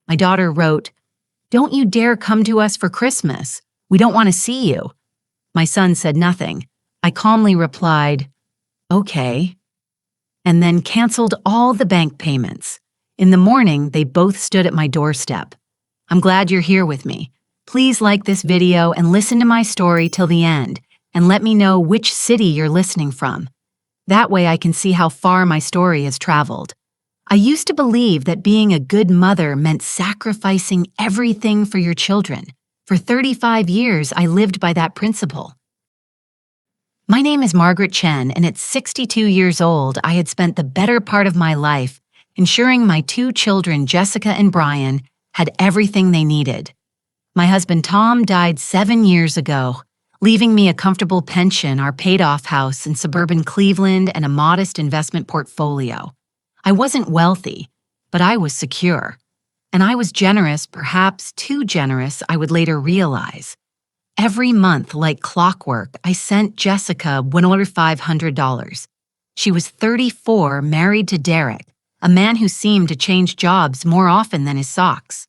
My daughter wrote, "Don't you dare come to us for Christmas. We don't want to see you." My son said nothing. I calmly replied, "Okay," and then canceled all the bank payments. In the morning, they both stood at my doorstep. I'm glad you're here with me. Please like this video and listen to my story till the end, and let me know which city you're listening from. That way I can see how far my story has traveled. I used to believe that being a good mother meant sacrificing everything for your children. For 35 years, I lived by that principle. My name is Margaret Chen, and at 62 years old, I had spent the better part of my life ensuring my two children, Jessica and Brian, had everything they needed. My husband Tom died 7 years ago, leaving me a comfortable pension, our paid-off house in suburban Cleveland, and a modest investment portfolio. I wasn't wealthy, but I was secure. And I was generous, perhaps too generous, I would later realize. Every month, like clockwork, I sent Jessica $1,500. She was 34, married to Derek, a man who seemed to change jobs more often than his socks.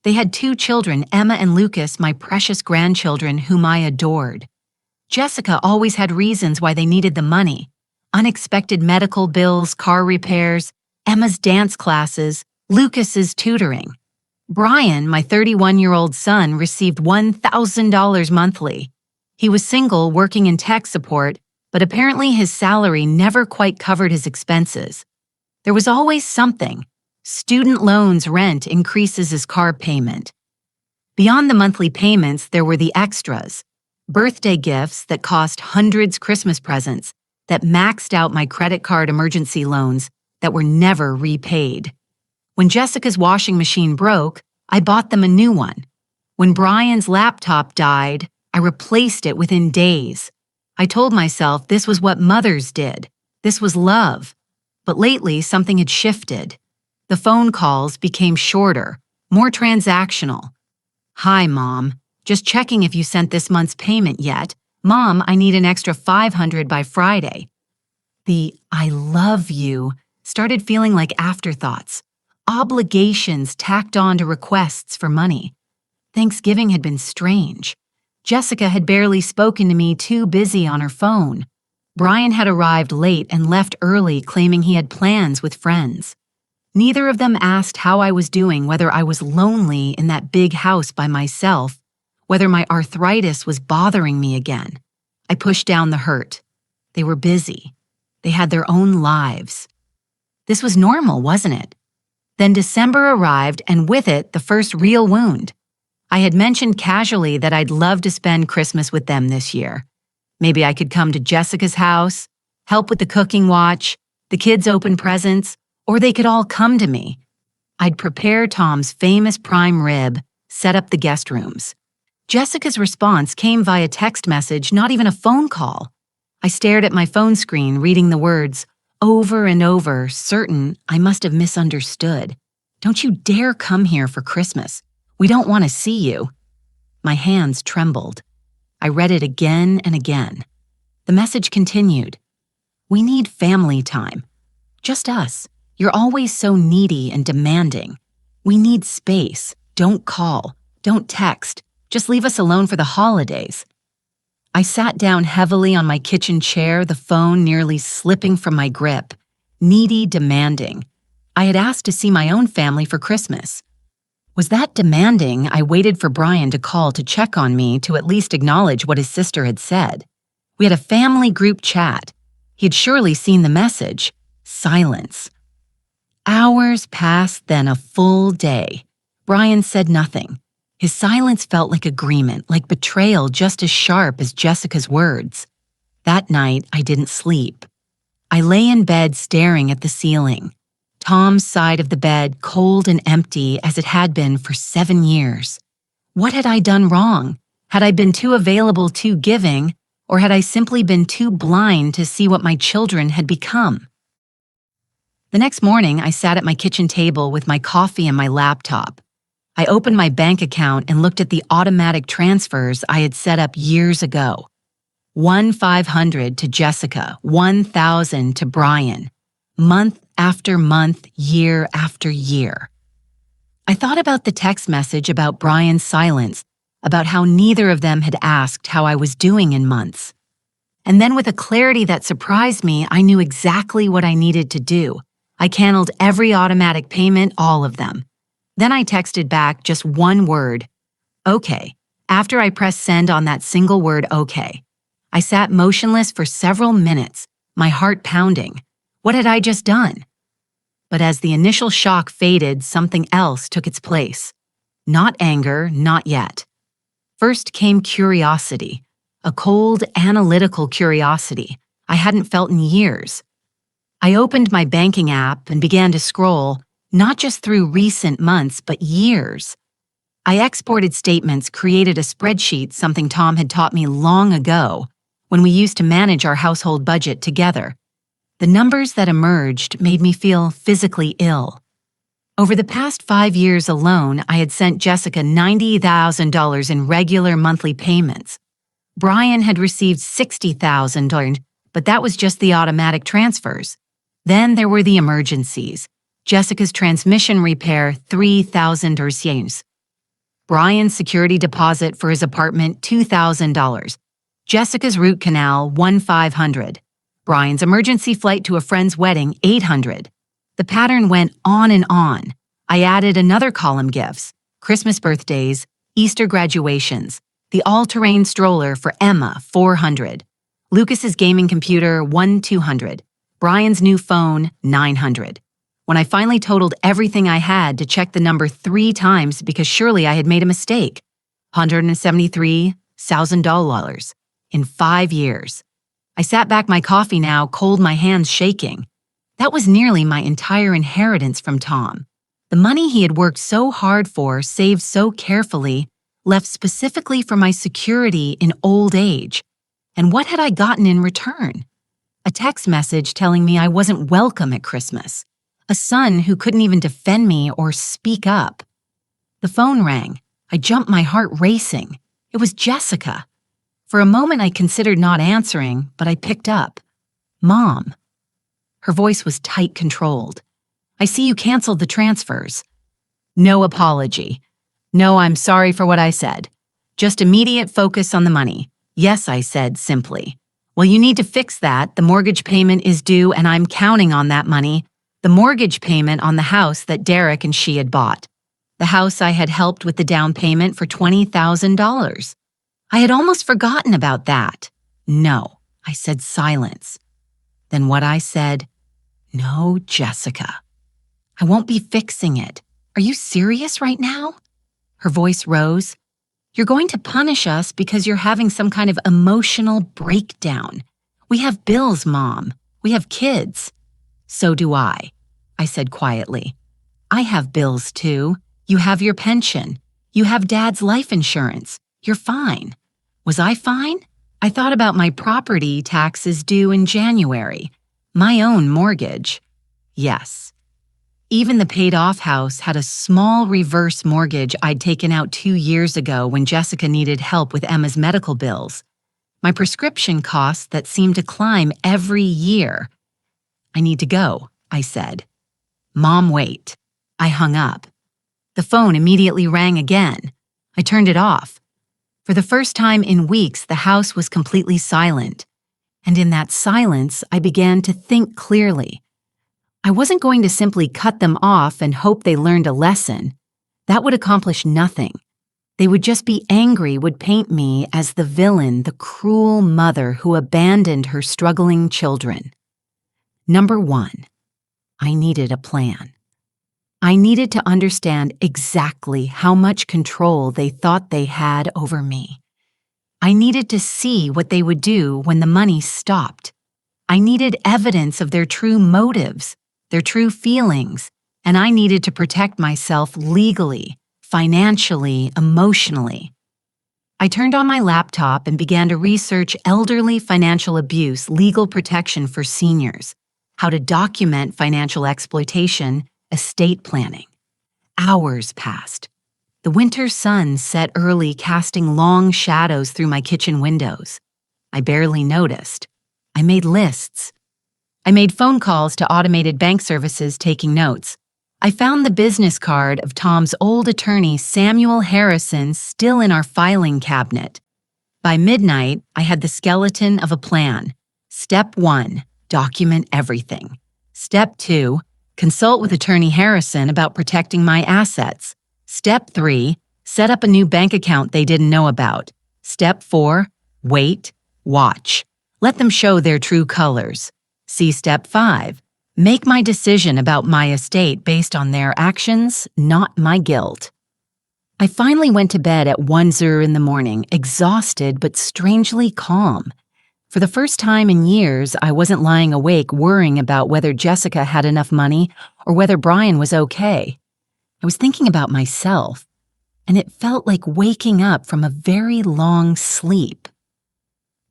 They had 2 children, Emma and Lucas, my precious grandchildren whom I adored. Jessica always had reasons why they needed the money: unexpected medical bills, car repairs, Emma's dance classes, Lucas's tutoring. Brian, my 31-year-old son, received $1,000 monthly. He was single, working in tech support, but apparently his salary never quite covered his expenses. There was always something. Student loans, rent, increases his car payment. Beyond the monthly payments, there were the extras. Birthday gifts that cost hundreds, Christmas presents that maxed out my credit card emergency loans that were never repaid. When Jessica's washing machine broke, I bought them a new one. When Brian's laptop died, I replaced it within days. I told myself this was what mothers did. This was love. But lately, something had shifted. The phone calls became shorter, more transactional. "Hi, Mom. Just checking if you sent this month's payment yet. Mom, I need an extra $500 by Friday." The "I love you" started feeling like afterthoughts, obligations tacked on to requests for money. Thanksgiving had been strange. Jessica had barely spoken to me, too busy on her phone. Brian had arrived late and left early, claiming he had plans with friends. Neither of them asked how I was doing, whether I was lonely in that big house by myself, whether my arthritis was bothering me again. I pushed down the hurt. They were busy. They had their own lives. This was normal, wasn't it? Then December arrived, and with it, the first real wound. I had mentioned casually that I'd love to spend Christmas with them this year. Maybe I could come to Jessica's house, help with the cooking watch, the kids open presents, or they could all come to me. I'd prepare Tom's famous prime rib, set up the guest rooms. Jessica's response came via text message, not even a phone call. I stared at my phone screen, reading the words over and over, certain I must have misunderstood. "Don't you dare come here for Christmas. We don't want to see you." My hands trembled. I read it again and again. The message continued. "We need family time. Just us. You're always so needy and demanding. We need space. Don't call. Don't text. Just leave us alone for the holidays." I sat down heavily on my kitchen chair, the phone nearly slipping from my grip. Needy, demanding. I had asked to see my own family for Christmas. Was that demanding? I waited for Brian to call to check on me, to at least acknowledge what his sister had said. We had a family group chat. He had surely seen the message. Silence. Hours passed, then a full day. Brian said nothing. His silence felt like agreement, like betrayal, just as sharp as Jessica's words. That night, I didn't sleep. I lay in bed staring at the ceiling. Tom's side of the bed, cold and empty as it had been for 7 years. What had I done wrong? Had I been too available, too giving, or had I simply been too blind to see what my children had become? The next morning, I sat at my kitchen table with my coffee and my laptop. I opened my bank account and looked at the automatic transfers I had set up years ago. $1,500 to Jessica, $1,000 to Brian. Month after month, year after year. I thought about the text message about Brian's silence, about how neither of them had asked how I was doing in months. And then with a clarity that surprised me, I knew exactly what I needed to do. I canceled every automatic payment, all of them. Then I texted back just one word, okay. After I pressed send on that single word, okay. I sat motionless for several minutes, my heart pounding. What had I just done? But as the initial shock faded, something else took its place. Not anger, not yet. First came curiosity, a cold, analytical curiosity I hadn't felt in years. I opened my banking app and began to scroll, not just through recent months, but years. I exported statements, created a spreadsheet, something Tom had taught me long ago when we used to manage our household budget together. The numbers that emerged made me feel physically ill. Over the past 5 years alone, I had sent Jessica $90,000 in regular monthly payments. Brian had received $60,000, but that was just the automatic transfers. Then there were the emergencies. Jessica's transmission repair, $3,000. Brian's security deposit for his apartment, $2,000. Jessica's root canal, $1,500. Brian's emergency flight to a friend's wedding, $800. The pattern went on and on. I added another column: gifts, Christmas birthdays, Easter graduations, the all-terrain stroller for Emma, $400. Lucas's gaming computer, $1,200. Brian's new phone, $900. When I finally totaled everything I had to check the number 3 times because surely I had made a mistake, $173,000 in 5 years. I sat back my coffee now, cold, my hands shaking. That was nearly my entire inheritance from Tom. The money he had worked so hard for, saved so carefully, left specifically for my security in old age. And what had I gotten in return? A text message telling me I wasn't welcome at Christmas. A son who couldn't even defend me or speak up. The phone rang. I jumped, my heart racing. It was Jessica. For a moment I considered not answering, but I picked up. Mom. Her voice was tight, controlled. I see you canceled the transfers. No apology. No, I'm sorry for what I said. Just immediate focus on the money. Yes, I said simply. Well, you need to fix that. The mortgage payment is due and I'm counting on that money. The mortgage payment on the house that Derek and she had bought. The house I had helped with the down payment for $20,000. I had almost forgotten about that. No, I said, silence. Then what I said, no, Jessica. I won't be fixing it. Are you serious right now? Her voice rose. You're going to punish us because you're having some kind of emotional breakdown. We have bills, Mom. We have kids. So do I said quietly. I have bills too. You have your pension. You have Dad's life insurance. You're fine. Was I fine? I thought about my property taxes due in January. My own mortgage. Yes. Even the paid-off house had a small reverse mortgage I'd taken out 2 years ago when Jessica needed help with Emma's medical bills. My prescription costs that seemed to climb every year. I need to go, I said. Mom, wait. I hung up. The phone immediately rang again. I turned it off. For the first time in weeks, the house was completely silent. And in that silence, I began to think clearly. I wasn't going to simply cut them off and hope they learned a lesson. That would accomplish nothing. They would just be angry, would paint me as the villain, the cruel mother who abandoned her struggling children. Number 1, I needed a plan. I needed to understand exactly how much control they thought they had over me. I needed to see what they would do when the money stopped. I needed evidence of their true motives, their true feelings, and I needed to protect myself legally, financially, emotionally. I turned on my laptop and began to research elderly financial abuse, legal protection for seniors, how to document financial exploitation, estate planning. Hours passed. The winter sun set early, casting long shadows through my kitchen windows. I barely noticed. I made lists. I made phone calls to automated bank services, taking notes. I found the business card of Tom's old attorney, Samuel Harrison, still in our filing cabinet. By midnight, I had the skeleton of a plan. Step 1, document everything. Step 2, consult with Attorney Harrison about protecting my assets. Step 3, set up a new bank account they didn't know about. Step 4, wait, watch. Let them show their true colors. See Step 5, make my decision about my estate based on their actions, not my guilt. I finally went to bed at 1:00 in the morning, exhausted but strangely calm. For the first time in years, I wasn't lying awake worrying about whether Jessica had enough money or whether Brian was okay. I was thinking about myself, and it felt like waking up from a very long sleep.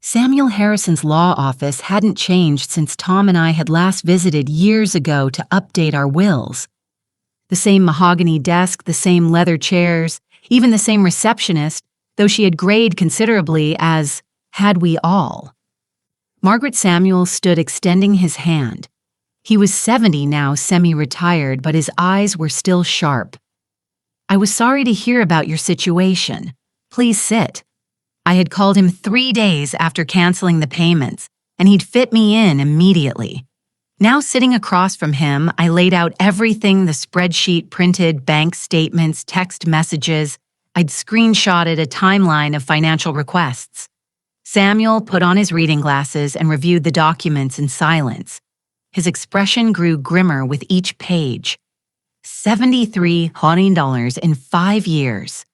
Samuel Harrison's law office hadn't changed since Tom and I had last visited years ago to update our wills. The same mahogany desk, the same leather chairs, even the same receptionist, though she had grayed considerably as had we all. Margaret Samuel stood extending his hand. He was 70 now, semi-retired, but his eyes were still sharp. I was sorry to hear about your situation. Please sit. I had called him 3 days after canceling the payments, and he'd fit me in immediately. Now sitting across from him, I laid out everything the spreadsheet printed, bank statements, text messages. I'd screenshotted a timeline of financial requests. Samuel put on his reading glasses and reviewed the documents in silence. His expression grew grimmer with each page. $73 in 5 years.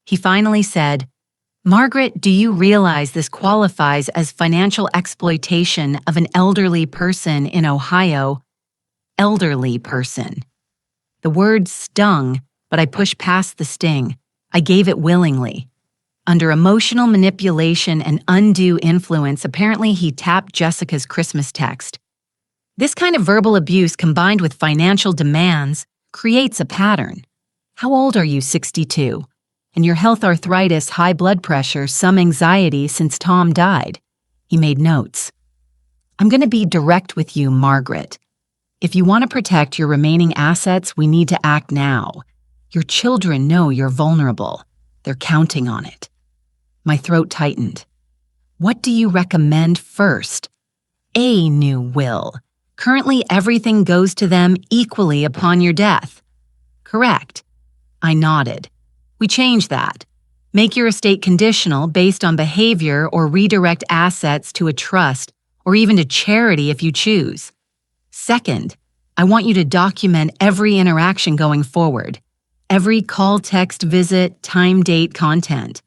He finally said, "Margaret, do you realize this qualifies as financial exploitation of an elderly person in Ohio?" Elderly person. The word stung, but I pushed past the sting. I gave it willingly. Under emotional manipulation and undue influence, apparently he tapped Jessica's Christmas text. This kind of verbal abuse combined with financial demands creates a pattern. How old are you? 62. And your health, arthritis, high blood pressure, some anxiety since Tom died. He made notes. I'm going to be direct with you, Margaret. If you want to protect your remaining assets, we need to act now. Your children know you're vulnerable. They're counting on it. My throat tightened. What do you recommend first? A new will. Currently, everything goes to them equally upon your death. Correct. I nodded. We change that. Make your estate conditional based on behavior or redirect assets to a trust or even to charity if you choose. Second, I want you to document every interaction going forward. Every call, text, visit, time, date, content.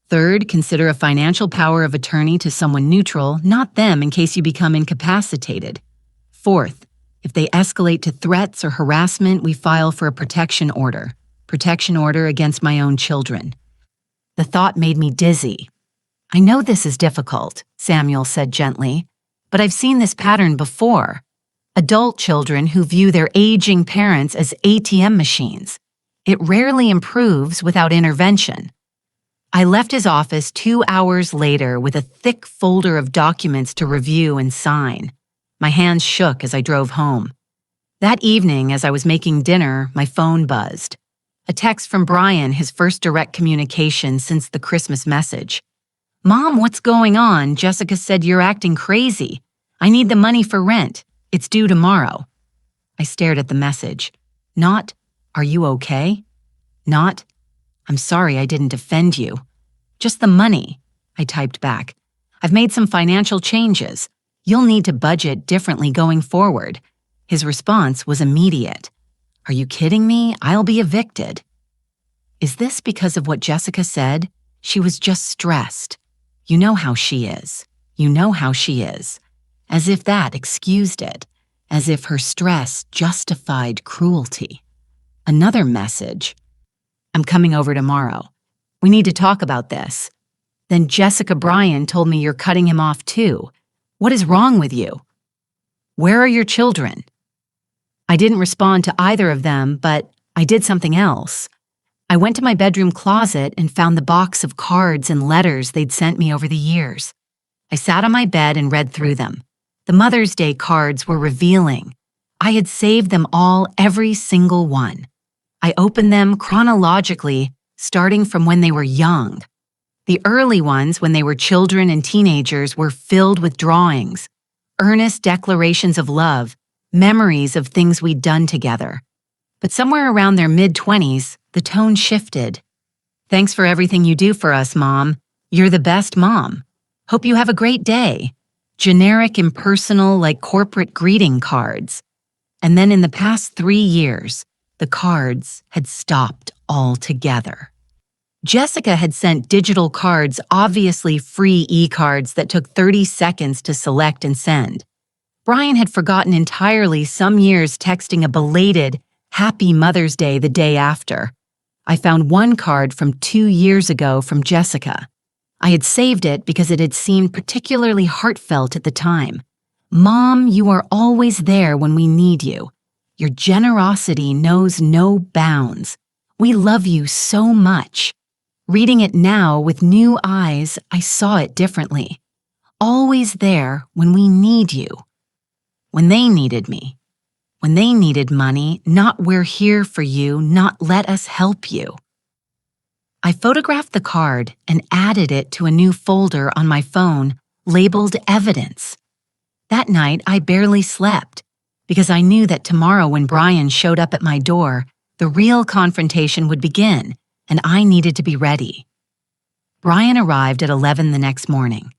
Third, consider a financial power of attorney to someone neutral, not them in case you become incapacitated. Fourth, if they escalate to threats or harassment, we file for a protection order. Protection order against my own children. The thought made me dizzy. I know this is difficult, Samuel said gently, but I've seen this pattern before. Adult children who view their aging parents as ATM machines. It rarely improves without intervention. I left his office 2 hours later with a thick folder of documents to review and sign. My hands shook as I drove home. That evening, as I was making dinner, my phone buzzed. A text from Brian, his first direct communication since the Christmas message. "Mom, what's going on? Jessica said you're acting crazy. I need the money for rent. It's due tomorrow." I stared at the message. Not, "Are you okay?" Not, "I'm sorry I didn't defend you." Just the money, I typed back. "I've made some financial changes. You'll need to budget differently going forward." His response was immediate. "Are you kidding me? I'll be evicted." Is this because of what Jessica said? She was just stressed. You know how she is. You know how she is. As if that excused it. As if her stress justified cruelty. Another message. "I'm coming over tomorrow. We need to talk about this." Then Jessica Bryan told me you're cutting him off too. What is wrong with you? Where are your children? I didn't respond to either of them, but I did something else. I went to my bedroom closet and found the box of cards and letters they'd sent me over the years. I sat on my bed and read through them. The Mother's Day cards were revealing. I had saved them all, every single one. I opened them chronologically, starting from when they were young. The early ones, when they were children and teenagers, were filled with drawings, earnest declarations of love, memories of things we'd done together. But somewhere around their mid-20s, the tone shifted. "Thanks for everything you do for us, Mom. You're the best mom. Hope you have a great day." Generic, impersonal, like corporate greeting cards. And then in the past 3 years, the cards had stopped altogether. Jessica had sent digital cards, obviously free e-cards that took 30 seconds to select and send. Brian had forgotten entirely, some years texting a belated Happy Mother's Day the day after. I found one card from 2 years ago from Jessica. I had saved it because it had seemed particularly heartfelt at the time. "Mom, you are always there when we need you. Your generosity knows no bounds. We love you so much." Reading it now with new eyes, I saw it differently. Always there when we need you. When they needed me. When they needed money, not "we're here for you," not "let us help you." I photographed the card and added it to a new folder on my phone labeled Evidence. That night, I barely slept because I knew that tomorrow when Brian showed up at my door, the real confrontation would begin, and I needed to be ready. Brian arrived at 11 the next morning.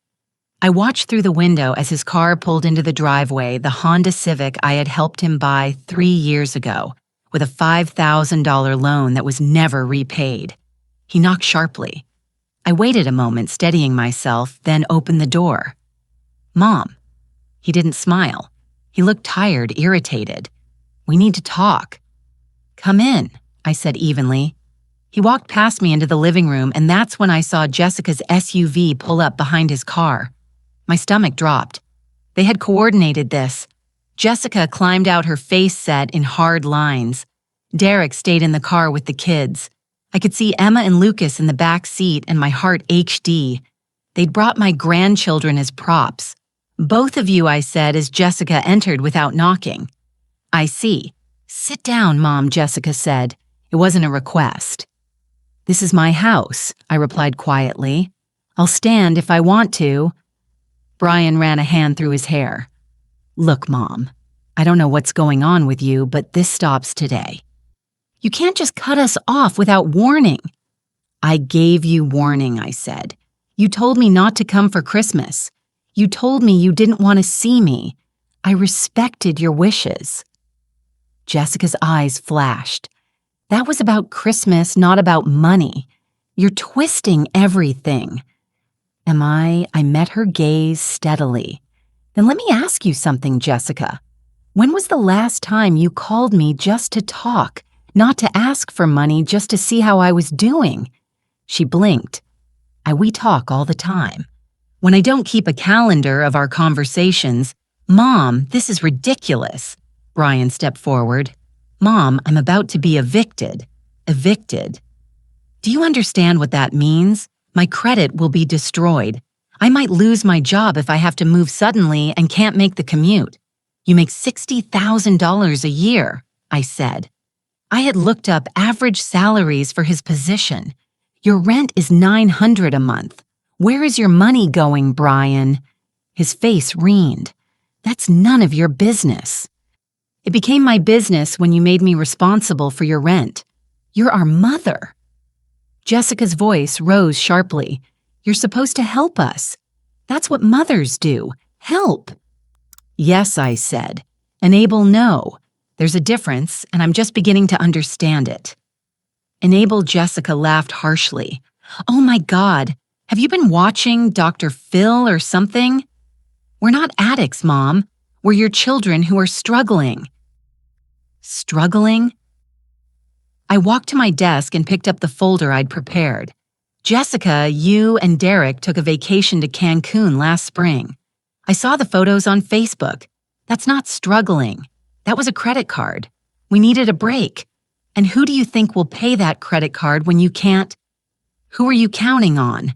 I watched through the window as his car pulled into the driveway, the Honda Civic I had helped him buy 3 years ago, with a $5,000 loan that was never repaid. He knocked sharply. I waited a moment, steadying myself, then opened the door. "Mom." He didn't smile. He looked tired, irritated. "We need to talk." "Come in," I said evenly. He walked past me into the living room, and that's when I saw Jessica's SUV pull up behind his car. My stomach dropped. They had coordinated this. Jessica climbed out, her face set in hard lines. Derek stayed in the car with the kids. I could see Emma and Lucas in the back seat, and my heart HD. They'd brought my grandchildren as props. "Both of you," I said as Jessica entered without knocking. "I see. Sit down, Mom," Jessica said. It wasn't a request. "This is my house," I replied quietly. "I'll stand if I want to." Brian ran a hand through his hair. "Look, Mom, I don't know what's going on with you, but this stops today. You can't just cut us off without warning." "I gave you warning," I said. "You told me not to come for Christmas. You told me you didn't want to see me. I respected your wishes." Jessica's eyes flashed. "That was about Christmas, not about money. You're twisting everything." "Am I?" I met her gaze steadily. "Then let me ask you something, Jessica. When was the last time you called me just to talk? Not to ask for money, just to see how I was doing?" She blinked. We talk all the time. When I don't keep a calendar of our conversations." "Mom, this is ridiculous." Brian stepped forward. "Mom, I'm about to be evicted." "Evicted? Do you understand what that means? My credit will be destroyed. I might lose my job if I have to move suddenly and can't make the commute. You make $60,000 a year," I said. I had looked up average salaries for his position. "Your rent is $900 a month. Where is your money going, Brian?" His face reened. "That's none of your business." "It became my business when you made me responsible for your rent. You're our mother." Jessica's voice rose sharply. "You're supposed to help us. That's what mothers do. Help." "Yes," I said. "Enable, no. There's a difference, and I'm just beginning to understand it." Enable Jessica laughed harshly. "Oh my God, have you been watching Dr. Phil or something? We're not addicts, Mom. We're your children who are struggling." Struggling? I walked to my desk and picked up the folder I'd prepared. "Jessica, you and Derek took a vacation to Cancun last spring. I saw the photos on Facebook. That's not struggling. That was a credit card. We needed a break. And who do you think will pay that credit card when you can't? Who are you counting on?"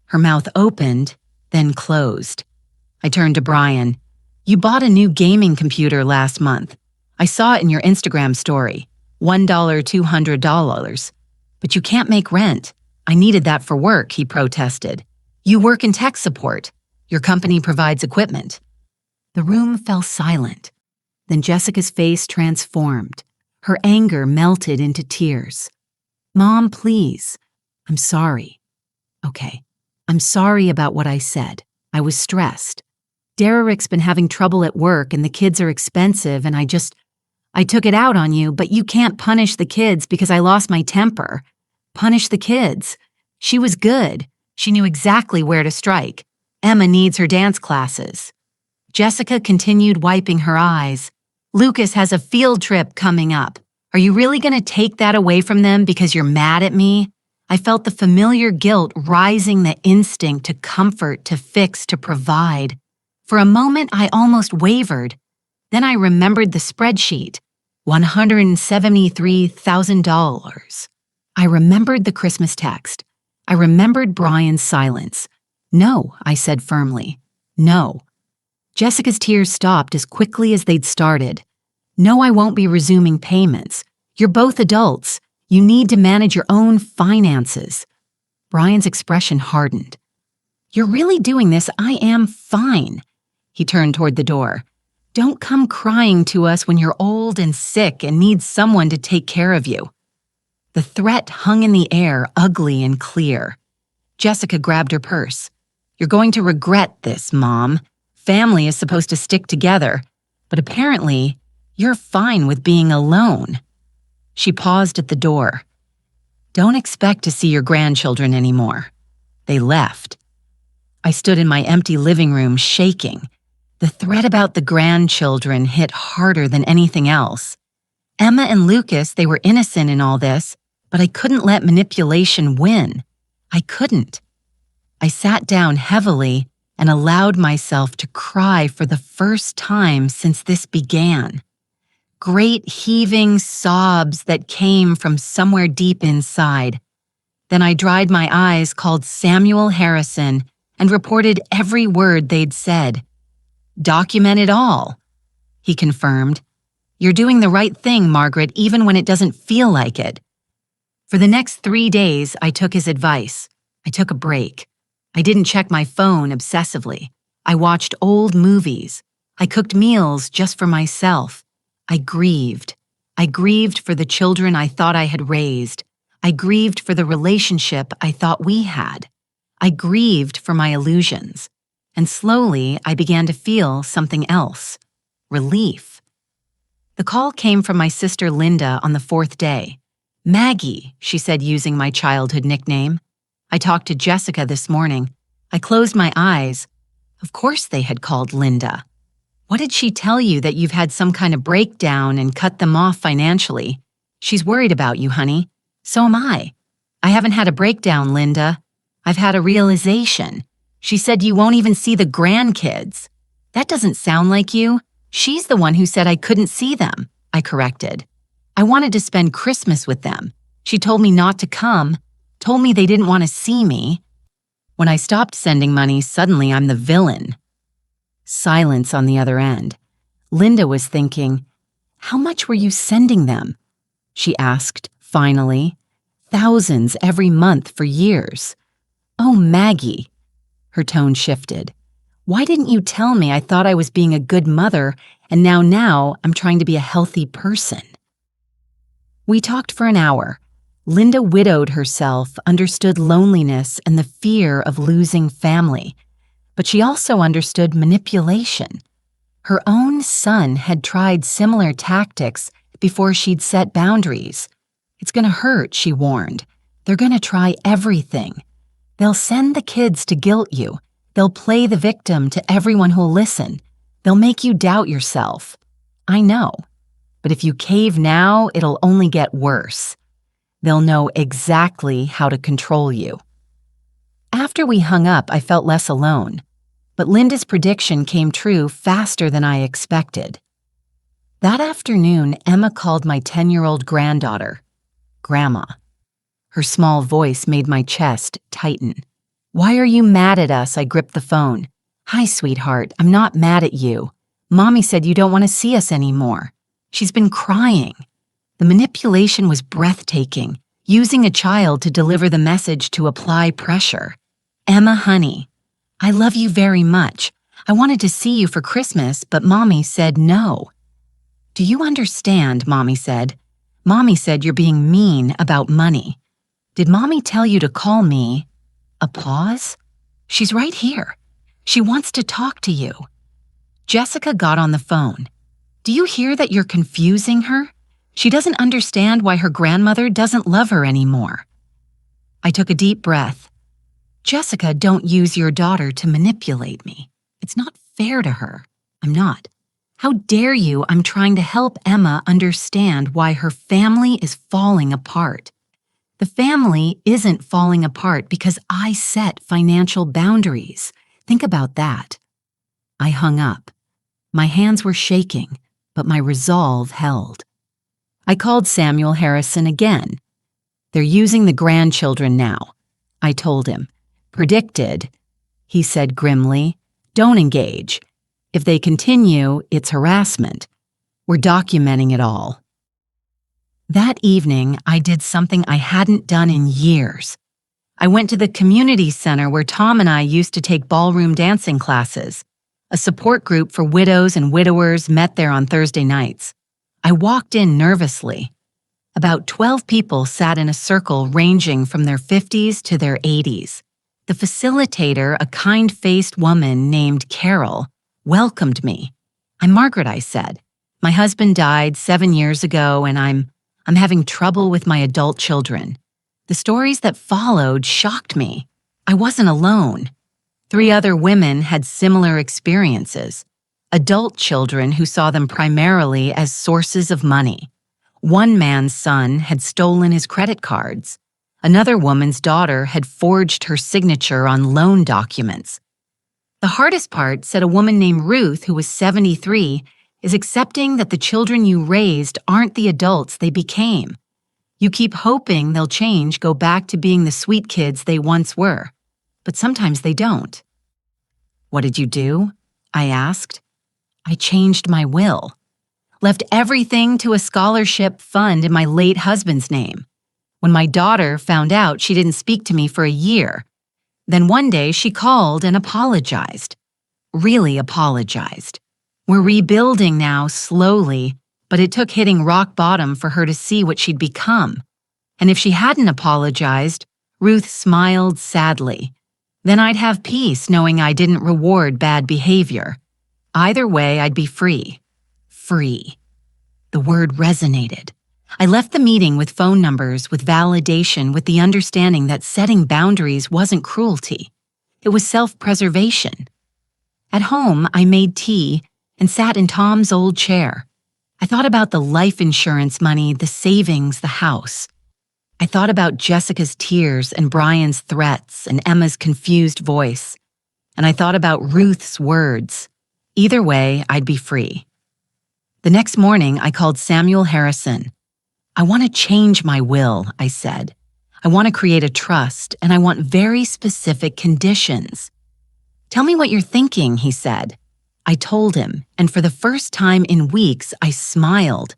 Her mouth opened, then closed. I turned to Brian. "You bought a new gaming computer last month. I saw it in your Instagram story. $1, $200. But you can't make rent. I needed that for work, he protested. You work in tech support. Your company provides equipment. The room fell silent. Then Jessica's face transformed. Her anger melted into tears. Mom, please. I'm sorry. Okay. I'm sorry about what I said. I was stressed. Derek's been having trouble at work and the kids are expensive and I took it out on you, but you can't punish the kids because I lost my temper. Punish the kids. She was good. She knew exactly where to strike. Emma needs her dance classes. Jessica continued wiping her eyes. Lucas has a field trip coming up. Are you really going to take that away from them because you're mad at me? I felt the familiar guilt rising, the instinct to comfort, to fix, to provide. For a moment, I almost wavered. Then I remembered the spreadsheet. $173,000. I remembered the Christmas text. I remembered Brian's silence. No, I said firmly. No. Jessica's tears stopped as quickly as they'd started. No, I won't be resuming payments. You're both adults. You need to manage your own finances. Brian's expression hardened. You're really doing this? I am fine. He turned toward the door. Don't come crying to us when you're old and sick and need someone to take care of you. The threat hung in the air, ugly and clear. Jessica grabbed her purse. You're going to regret this, Mom. Family is supposed to stick together, but apparently you're fine with being alone. She paused at the door. Don't expect to see your grandchildren anymore. They left. I stood in my empty living room, shaking. The threat about the grandchildren hit harder than anything else. Emma and Lucas, they were innocent in all this, but I couldn't let manipulation win. I couldn't. I sat down heavily and allowed myself to cry for the first time since this began. Great heaving sobs that came from somewhere deep inside. Then I dried my eyes, called Samuel Harrison, and reported every word they'd said. Document it all, he confirmed. You're doing the right thing, Margaret, even when it doesn't feel like it. For the next 3 days, I took his advice. I took a break. I didn't check my phone obsessively. I watched old movies. I cooked meals just for myself. I grieved. I grieved for the children I thought I had raised. I grieved for the relationship I thought we had. I grieved for my illusions. And slowly, I began to feel something else. Relief. The call came from my sister Linda on the 4th day. Maggie, she said using my childhood nickname. I talked to Jessica this morning. I closed my eyes. Of course they had called Linda. What did she tell you, that you've had some kind of breakdown and cut them off financially? She's worried about you, honey. So am I. I haven't had a breakdown, Linda. I've had a realization. She said you won't even see the grandkids. That doesn't sound like you. She's the one who said I couldn't see them, I corrected. I wanted to spend Christmas with them. She told me not to come, told me they didn't want to see me. When I stopped sending money, suddenly I'm the villain. Silence on the other end. Linda was thinking, how much were you sending them? She asked, finally. Thousands every month for years. Oh, Maggie. Her tone shifted. Why didn't you tell me? I thought I was being a good mother, and now I'm trying to be a healthy person. We talked for an hour. Linda widowed herself, understood loneliness and the fear of losing family. But she also understood manipulation. Her own son had tried similar tactics before she'd set boundaries. It's going to hurt, she warned. They're going to try everything. They'll send the kids to guilt you. They'll play the victim to everyone who'll listen. They'll make you doubt yourself. I know. But if you cave now, it'll only get worse. They'll know exactly how to control you. After we hung up, I felt less alone. But Linda's prediction came true faster than I expected. That afternoon, Emma called my 10-year-old granddaughter, Grandma. Her small voice made my chest tighten. Why are you mad at us? I gripped the phone. Hi, sweetheart. I'm not mad at you. Mommy said you don't want to see us anymore. She's been crying. The manipulation was breathtaking, using a child to deliver the message to apply pressure. Emma, honey, I love you very much. I wanted to see you for Christmas, but Mommy said no. Do you understand, Mommy said. Mommy said you're being mean about money. Did Mommy tell you to call me? A pause? She's right here. She wants to talk to you. Jessica got on the phone. Do you hear that you're confusing her? She doesn't understand why her grandmother doesn't love her anymore. I took a deep breath. Jessica, don't use your daughter to manipulate me. It's not fair to her. I'm not. How dare you? I'm trying to help Emma understand why her family is falling apart. The family isn't falling apart because I set financial boundaries. Think about that. I hung up. My hands were shaking, but my resolve held. I called Samuel Harrison again. They're using the grandchildren now, I told him. Predicted, he said grimly. Don't engage. If they continue, it's harassment. We're documenting it all. That evening, I did something I hadn't done in years. I went to the community center where Tom and I used to take ballroom dancing classes. A support group for widows and widowers met there on Thursday nights. I walked in nervously. About 12 people sat in a circle ranging from their 50s to their 80s. The facilitator, a kind-faced woman named Carol, welcomed me. I'm Margaret, I said. My husband died 7 years ago and I'm having trouble with my adult children. The stories that followed shocked me. I wasn't alone. 3 other women had similar experiences. Adult children who saw them primarily as sources of money. One man's son had stolen his credit cards. Another woman's daughter had forged her signature on loan documents. The hardest part, said a woman named Ruth, who was 73, is accepting that the children you raised aren't the adults they became. You keep hoping they'll change, go back to being the sweet kids they once were. But sometimes they don't. What did you do? I asked. I changed my will. Left everything to a scholarship fund in my late husband's name. When my daughter found out, she didn't speak to me for a year. Then one day she called and apologized. Really apologized. We're rebuilding now, slowly, but it took hitting rock bottom for her to see what she'd become. And if she hadn't apologized, Ruth smiled sadly. Then I'd have peace knowing I didn't reward bad behavior. Either way, I'd be free. Free. The word resonated. I left the meeting with phone numbers, with validation, with the understanding that setting boundaries wasn't cruelty. It was self-preservation. At home, I made tea and sat in Tom's old chair. I thought about the life insurance money, the savings, the house. I thought about Jessica's tears and Brian's threats and Emma's confused voice. And I thought about Ruth's words. Either way, I'd be free. The next morning, I called Samuel Harrison. I want to change my will, I said. I want to create a trust, and I want very specific conditions. Tell me what you're thinking, he said. I told him, and for the first time in weeks, I smiled.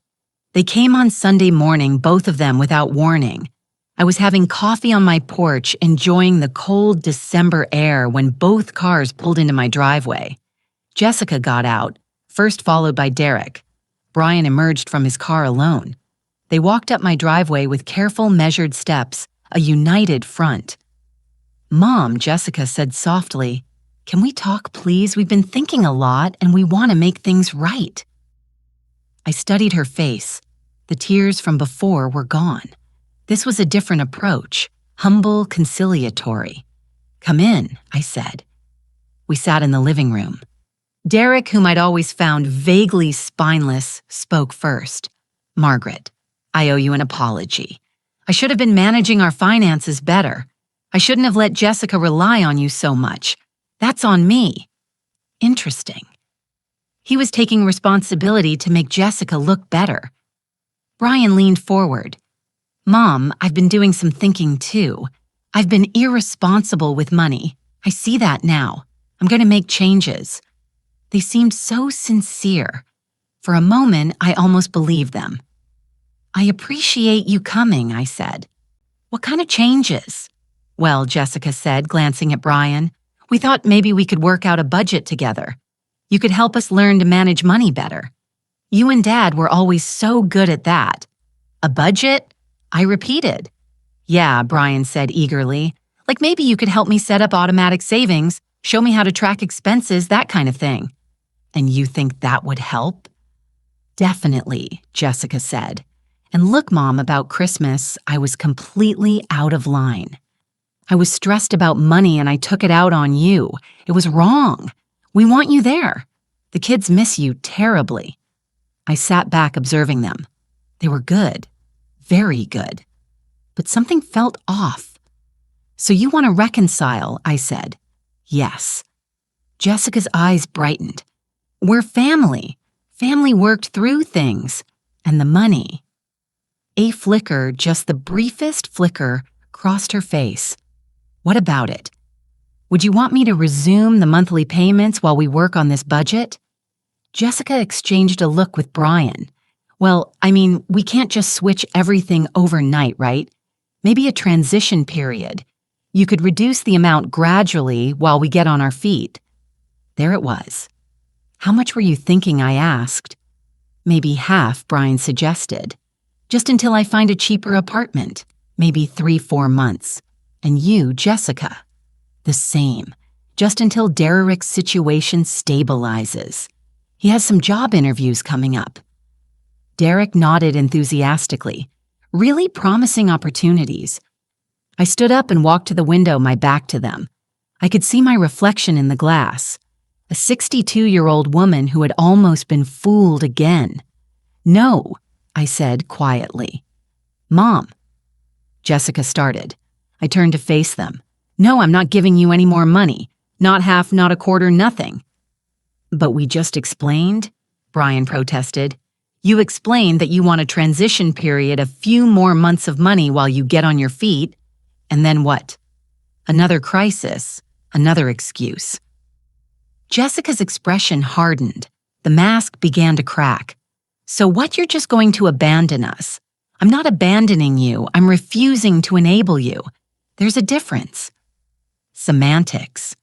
They came on Sunday morning, both of them without warning. I was having coffee on my porch, enjoying the cold December air when both cars pulled into my driveway. Jessica got out, first followed by Derek. Brian emerged from his car alone. They walked up my driveway with careful, measured steps, a united front. Mom, Jessica said softly, can we talk, please? We've been thinking a lot, and we want to make things right. I studied her face. The tears from before were gone. This was a different approach, humble, conciliatory. Come in, I said. We sat in the living room. Derek, whom I'd always found vaguely spineless, spoke first. Margaret, I owe you an apology. I should have been managing our finances better. I shouldn't have let Jessica rely on you so much. That's on me. Interesting. He was taking responsibility to make Jessica look better. Brian leaned forward. Mom, I've been doing some thinking too. I've been irresponsible with money. I see that now. I'm going to make changes. They seemed so sincere. For a moment, I almost believed them. "I appreciate you coming," I said. "What kind of changes?" "Well," Jessica said, glancing at Brian, "we thought maybe we could work out a budget together. You could help us learn to manage money better. You and Dad were always so good at that." "A budget?" I repeated. "Yeah," Brian said eagerly. "Like maybe you could help me set up automatic savings, show me how to track expenses, that kind of thing." "And you think that would help?" "Definitely," Jessica said. "And look, Mom, about Christmas, I was completely out of line. I was stressed about money and I took it out on you. It was wrong. We want you there. The kids miss you terribly." I sat back observing them. They were good, very good. But something felt off. "So you want to reconcile," I said. "Yes." Jessica's eyes brightened. "We're family. Family worked through things. And the money." A flicker, just the briefest flicker, crossed her face. "What about it? Would you want me to resume the monthly payments while we work on this budget?" Jessica exchanged a look with Brian. "Well, I mean, we can't just switch everything overnight, right? Maybe a transition period. You could reduce the amount gradually while we get on our feet." There it was. "How much were you thinking?" I asked. "Maybe half," Brian suggested. "Just until I find a cheaper apartment. Maybe 3-4 months. And you, Jessica?" "The same. Just until Derek's situation stabilizes. He has some job interviews coming up." Derek nodded enthusiastically. "Really promising opportunities." I stood up and walked to the window, my back to them. I could see my reflection in the glass. A 62-year-old woman who had almost been fooled again. "No," I said quietly. "Mom." Jessica started. I turned to face them. "No, I'm not giving you any more money. Not half, not a quarter, nothing." "But we just explained," Brian protested. "You explained that you want a transition period, a few more months of money while you get on your feet. And then what? Another crisis, another excuse." Jessica's expression hardened. The mask began to crack. "So what, you're just going to abandon us?" "I'm not abandoning you. I'm refusing to enable you. There's a difference." Semantics.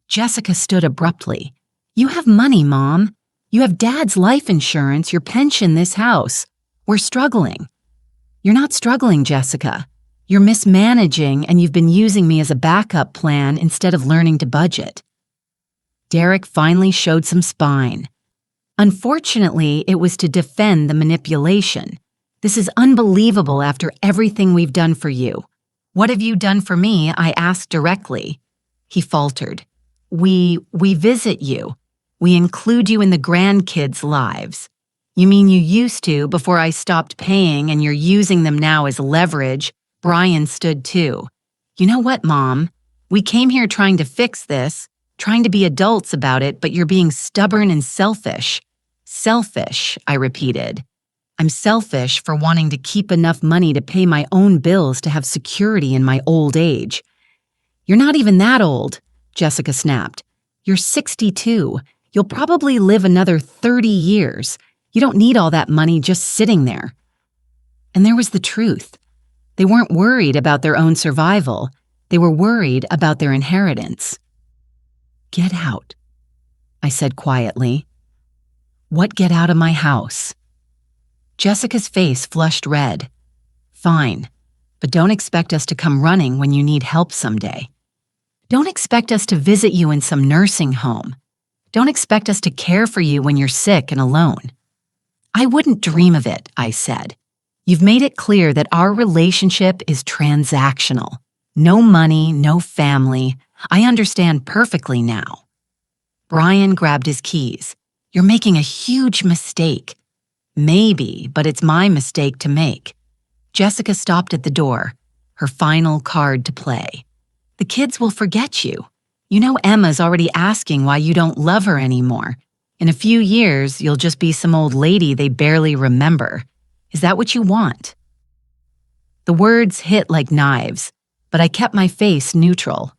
Jessica stood abruptly. "You have money, Mom. You have Dad's life insurance, your pension, this house. We're struggling." "You're not struggling, Jessica. You're mismanaging and you've been using me as a backup plan instead of learning to budget." Derek finally showed some spine. "Unfortunately, it was to defend the manipulation. This is unbelievable after everything we've done for you." "What have you done for me?" I asked directly. He faltered. We visit you. We include you in the grandkids' lives." "You mean you used to before I stopped paying and you're using them now as leverage?" Brian stood too. "You know what, Mom? We came here trying to fix this, trying to be adults about it, but you're being stubborn and selfish." "Selfish," I repeated. "I'm selfish for wanting to keep enough money to pay my own bills to have security in my old age." "You're not even that old," Jessica snapped. "You're 62. You'll probably live another 30 years. You don't need all that money just sitting there." And there was the truth. They weren't worried about their own survival. They were worried about their inheritance. "Get out," I said quietly. "What, get out of my house?" Jessica's face flushed red. "Fine, but don't expect us to come running when you need help someday. Don't expect us to visit you in some nursing home. Don't expect us to care for you when you're sick and alone." "I wouldn't dream of it," I said. "You've made it clear that our relationship is transactional. No money, no family. I understand perfectly now." Brian grabbed his keys. "You're making a huge mistake." "Maybe, but it's my mistake to make." Jessica stopped at the door, her final card to play. "The kids will forget you. You know Emma's already asking why you don't love her anymore. In a few years, you'll just be some old lady they barely remember. Is that what you want?" The words hit like knives, but I kept my face neutral.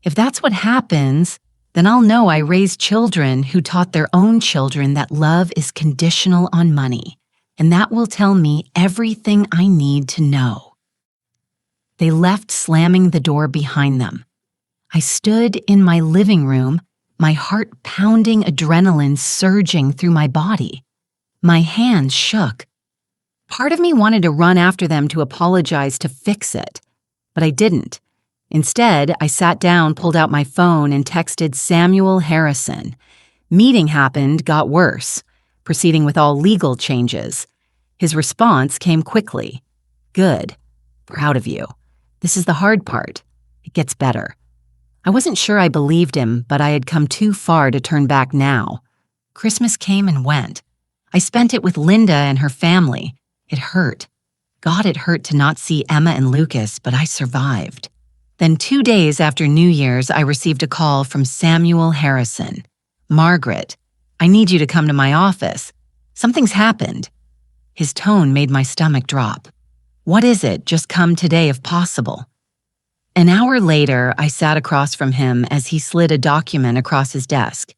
If that's what happens, Then I'll know I raised children who taught their own children that love is conditional on money, and that will tell me everything I need to know. They left, slamming the door behind them. I stood in my living room, my heart pounding, adrenaline surging through my body. My hands shook. Part of me wanted to run after them to apologize, to fix it, but I didn't. Instead, I sat down, pulled out my phone, and texted Samuel Harrison. Meeting happened, got worse, proceeding with all legal changes. His response came quickly. Good. Proud of you. This is the hard part. It gets better. I wasn't sure I believed him, but I had come too far to turn back now. Christmas came and went. I spent it with Linda and her family. It hurt. God, it hurt to not see Emma and Lucas, but I survived. Then 2 days after New Year's, I received a call from Samuel Harrison. Margaret, I need you to come to my office. Something's happened. His tone made my stomach drop. What is it? Just come today if possible. An hour later, I sat across from him as he slid a document across his desk.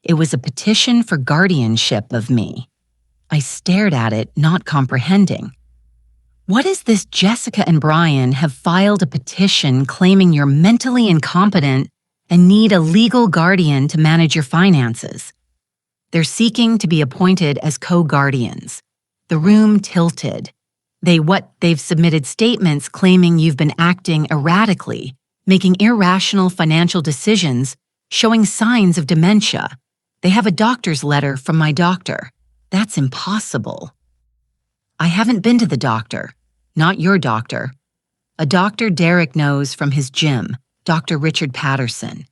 It was a petition for guardianship of me. I stared at it, not comprehending. What is this? Jessica and Brian have filed a petition claiming you're mentally incompetent and need a legal guardian to manage your finances. They're seeking to be appointed as co-guardians. The room tilted. They've submitted statements claiming you've been acting erratically, making irrational financial decisions, showing signs of dementia. They have a doctor's letter from my doctor. That's impossible. I haven't been to the doctor. Not your doctor. A doctor Derek knows from his gym, Dr. Richard Patterson.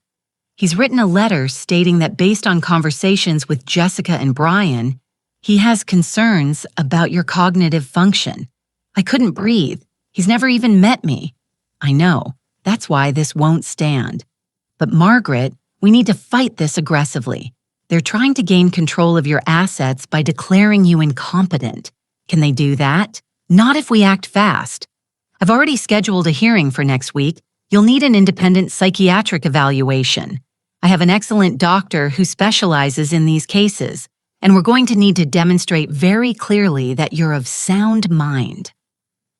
He's written a letter stating that based on conversations with Jessica and Brian, he has concerns about your cognitive function. I couldn't breathe. He's never even met me. I know. That's why this won't stand. But Margaret, we need to fight this aggressively. They're trying to gain control of your assets by declaring you incompetent. Can they do that? Not if we act fast. I've already scheduled a hearing for next week. You'll need an independent psychiatric evaluation. I have an excellent doctor who specializes in these cases, and we're going to need to demonstrate very clearly that you're of sound mind.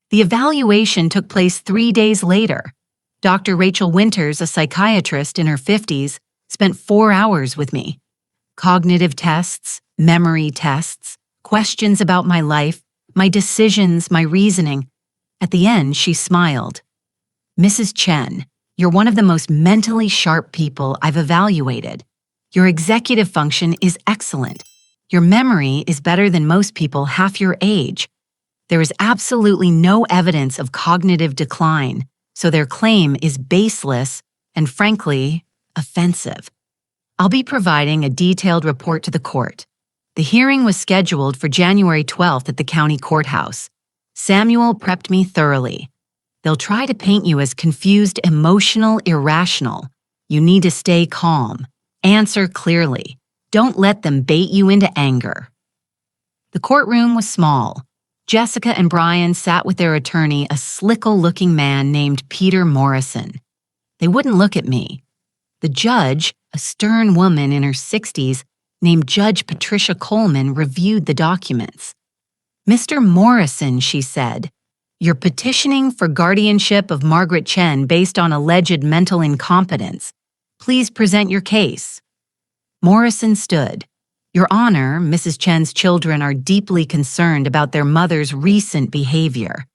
The evaluation took place 3 days later. Dr. Rachel Winters, a psychiatrist in her 50s, spent 4 hours with me. Cognitive tests, memory tests, questions about my life, my decisions, my reasoning. At the end, she smiled. Mrs. Chen, you're one of the most mentally sharp people I've evaluated. Your executive function is excellent. Your memory is better than most people half your age. There is absolutely no evidence of cognitive decline, so their claim is baseless and, frankly, offensive. I'll be providing a detailed report to the court. The hearing was scheduled for January 12th at the county courthouse. Samuel prepped me thoroughly. They'll try to paint you as confused, emotional, irrational. You need to stay calm. Answer clearly. Don't let them bait you into anger. The courtroom was small. Jessica and Brian sat with their attorney, a slickle-looking man named Peter Morrison. They wouldn't look at me. The judge, a stern woman in her 60s, named Judge Patricia Coleman, reviewed the documents. Mr. Morrison, she said, you're petitioning for guardianship of Margaret Chen based on alleged mental incompetence. Please present your case. Morrison stood. Your Honor, Mrs. Chen's children are deeply concerned about their mother's recent behavior.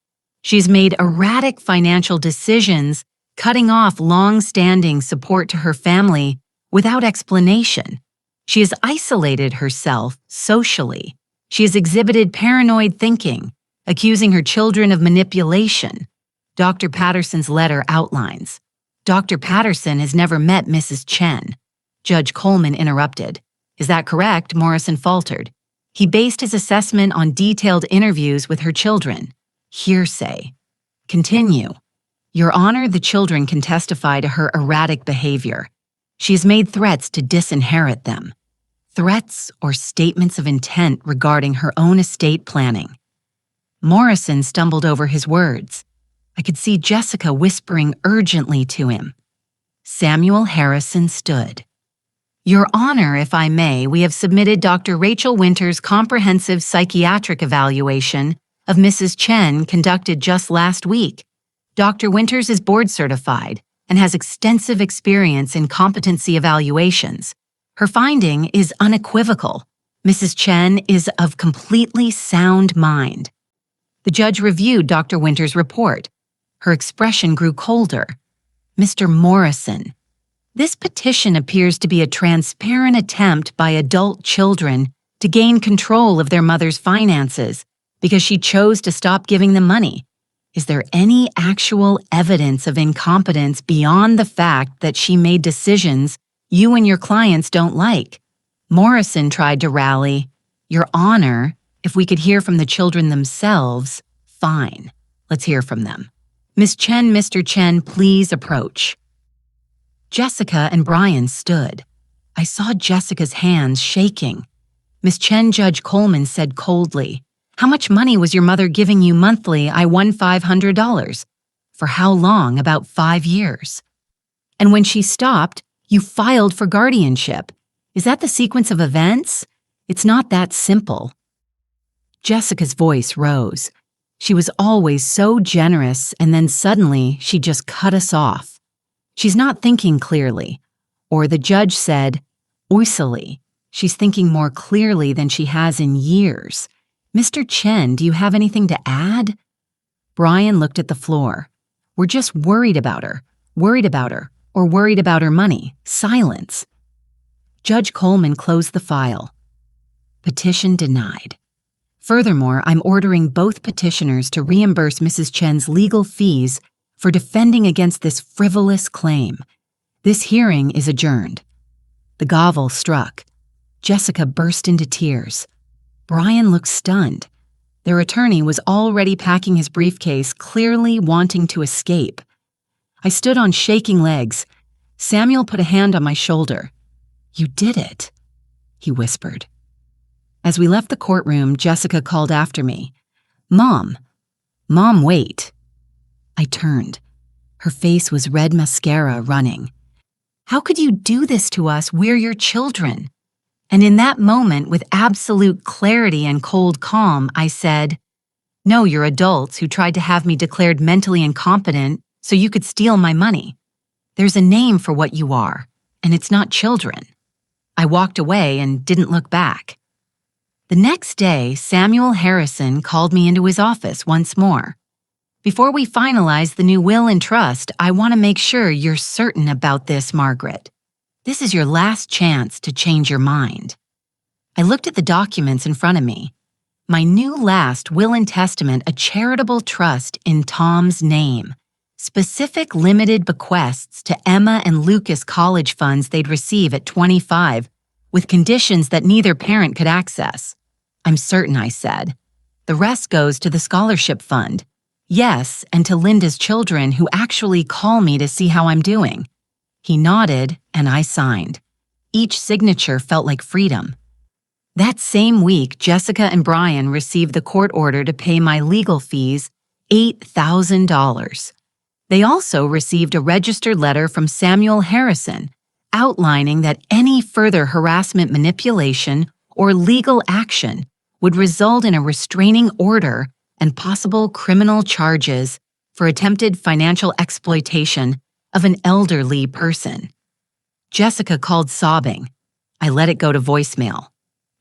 She's made erratic financial decisions, cutting off long-standing support to her family without explanation. She has isolated herself socially. She has exhibited paranoid thinking, accusing her children of manipulation. Dr. Patterson's letter outlines. Dr. Patterson has never met Mrs. Chen. Judge Coleman interrupted. Is that correct? Morrison faltered. He based his assessment on detailed interviews with her children. Hearsay. Continue. Your Honor, the children can testify to her erratic behavior. She has made threats to disinherit them. Threats or statements of intent regarding her own estate planning. Morrison stumbled over his words. I could see Jessica whispering urgently to him. Samuel Harrison stood. Your Honor, if I may, we have submitted Dr. Rachel Winter's comprehensive psychiatric evaluation of Mrs. Chen conducted just last week. Dr. Winters is board certified and has extensive experience in competency evaluations. Her finding is unequivocal. Mrs. Chen is of completely sound mind. The judge reviewed Dr. Winters' report. Her expression grew colder. Mr. Morrison, this petition appears to be a transparent attempt by adult children to gain control of their mother's finances because she chose to stop giving them money. Is there any actual evidence of incompetence beyond the fact that she made decisions you and your clients don't like? Morrison tried to rally. Your Honor, if we could hear from the children themselves, fine. Let's hear from them. Miss Chen, Mr. Chen, please approach. Jessica and Brian stood. I saw Jessica's hands shaking. Miss Chen, Judge Coleman said coldly, "How much money was your mother giving you monthly? I won $500. For how long? About 5 years. And when she stopped, you filed for guardianship. Is that the sequence of events? It's not that simple." Jessica's voice rose. She was always so generous, and then suddenly she just cut us off. She's not thinking clearly. Or the judge said, oisily. She's thinking more clearly than she has in years. Mr. Chen, do you have anything to add? Brian looked at the floor. We're just worried about her, or worried about her money. Silence. Judge Coleman closed the file. Petition denied. Furthermore, I'm ordering both petitioners to reimburse Mrs. Chen's legal fees for defending against this frivolous claim. This hearing is adjourned. The gavel struck. Jessica burst into tears. Brian looked stunned. Their attorney was already packing his briefcase, clearly wanting to escape. I stood on shaking legs. Samuel put a hand on my shoulder. "You did it," he whispered. As we left the courtroom, Jessica called after me. Mom, wait." I turned. Her face was red mascara running. "How could you do this to us? We're your children." And in that moment, with absolute clarity and cold calm, I said, "No, you're adults who tried to have me declared mentally incompetent so you could steal my money. There's a name for what you are, and it's not children." I walked away and didn't look back. The next day, Samuel Harrison called me into his office once more. "Before we finalize the new will and trust, I want to make sure you're certain about this, Margaret. This is your last chance to change your mind." I looked at the documents in front of me. My new last will and testament, a charitable trust in Tom's name. Specific limited bequests to Emma and Lucas college funds they'd receive at 25, with conditions that neither parent could access. "I'm certain," I said. "The rest goes to the scholarship fund. Yes, and to Linda's children who actually call me to see how I'm doing." He nodded, and I signed. Each signature felt like freedom. That same week, Jessica and Brian received the court order to pay my legal fees, $8,000. They also received a registered letter from Samuel Harrison outlining that any further harassment, manipulation, or legal action would result in a restraining order and possible criminal charges for attempted financial exploitation of an elderly person. Jessica called sobbing. I let it go to voicemail.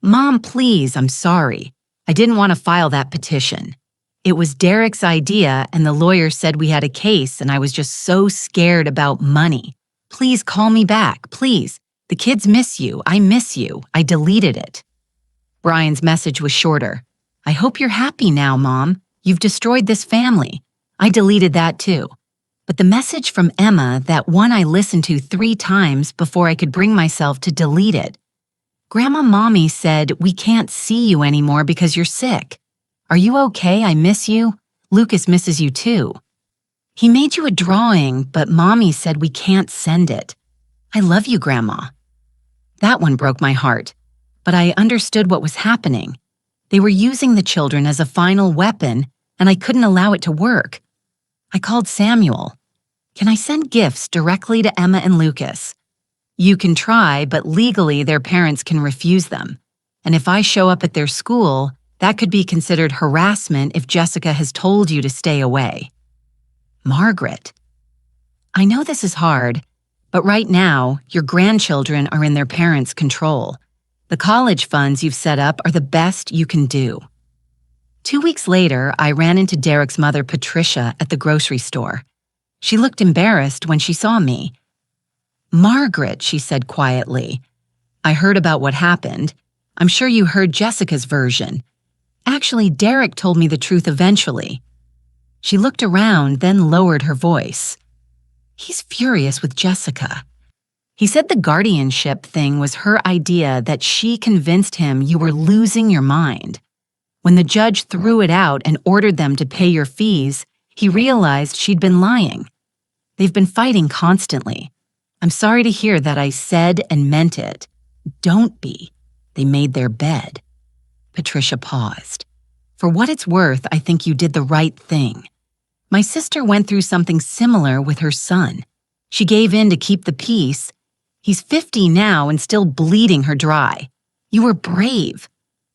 "Mom, please, I'm sorry. I didn't want to file that petition. It was Derek's idea, and the lawyer said we had a case, and I was just so scared about money. Please call me back, please. The kids miss you. I miss you. I deleted it." Brian's message was shorter. "I hope you're happy now, Mom. You've destroyed this family." I deleted that too. But the message from Emma, that one I listened to 3 times before I could bring myself to delete it. "Grandma Mommy said, we can't see you anymore because you're sick. Are you okay? I miss you. Lucas misses you too. He made you a drawing, but Mommy said we can't send it. I love you, Grandma." That one broke my heart, but I understood what was happening. They were using the children as a final weapon, and I couldn't allow it to work. I called Samuel. "Can I send gifts directly to Emma and Lucas?" You can try, but legally their parents can refuse them. And if I show up at their school, that could be considered harassment if Jessica has told you to stay away. Margaret, I know this is hard, but right now, your grandchildren are in their parents' control. The college funds you've set up are the best you can do. 2 weeks later, I ran into Derek's mother, Patricia, at the grocery store. She looked embarrassed when she saw me. Margaret, she said quietly, I heard about what happened. I'm sure you heard Jessica's version. Actually, Derek told me the truth eventually. She looked around, then lowered her voice. He's furious with Jessica. He said the guardianship thing was her idea, that she convinced him you were losing your mind. When the judge threw it out and ordered them to pay your fees, he realized she'd been lying. They've been fighting constantly. I'm sorry to hear that I said and meant it. Don't be. They made their bed. Patricia paused. For what it's worth, I think you did the right thing. My sister went through something similar with her son. She gave in to keep the peace. He's 50 now and still bleeding her dry. You were brave.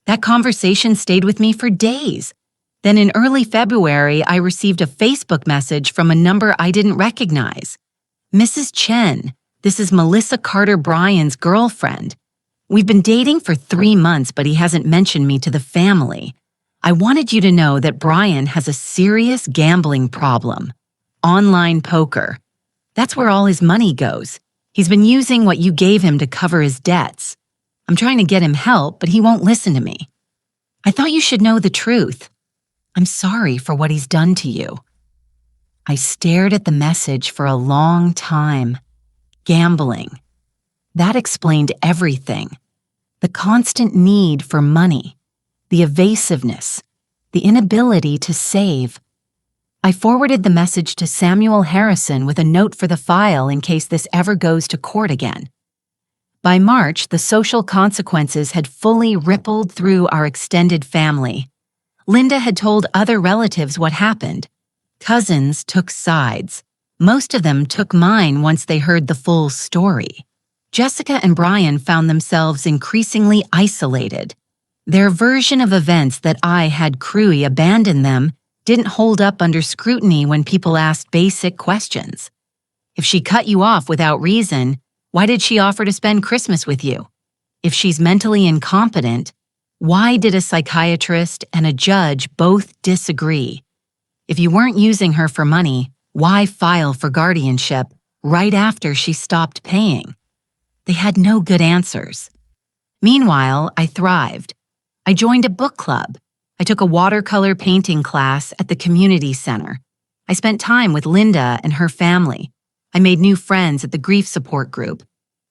That conversation stayed with me for days. Then in early February, I received a Facebook message from a number I didn't recognize. Mrs. Chen, this is Melissa Carter Bryan's girlfriend. We've been dating for 3 months, but he hasn't mentioned me to the family. I wanted you to know that Bryan has a serious gambling problem. Online poker. That's where all his money goes. He's been using what you gave him to cover his debts. I'm trying to get him help, but he won't listen to me. I thought you should know the truth. I'm sorry for what he's done to you. I stared at the message for a long time. Gambling. That explained everything. The constant need for money, the evasiveness, the inability to save. I forwarded the message to Samuel Harrison with a note for the file in case this ever goes to court again. By March, the social consequences had fully rippled through our extended family. Linda had told other relatives what happened. Cousins took sides. Most of them took mine once they heard the full story. Jessica and Bryan found themselves increasingly isolated. Their version of events that I had cruelly abandoned them didn't hold up under scrutiny when people asked basic questions. If she cut you off without reason, why did she offer to spend Christmas with you? If she's mentally incompetent, why did a psychiatrist and a judge both disagree? If you weren't using her for money, why file for guardianship right after she stopped paying? They had no good answers. Meanwhile, I thrived. I joined a book club. I took a watercolor painting class at the community center. I spent time with Linda and her family. I made new friends at the grief support group.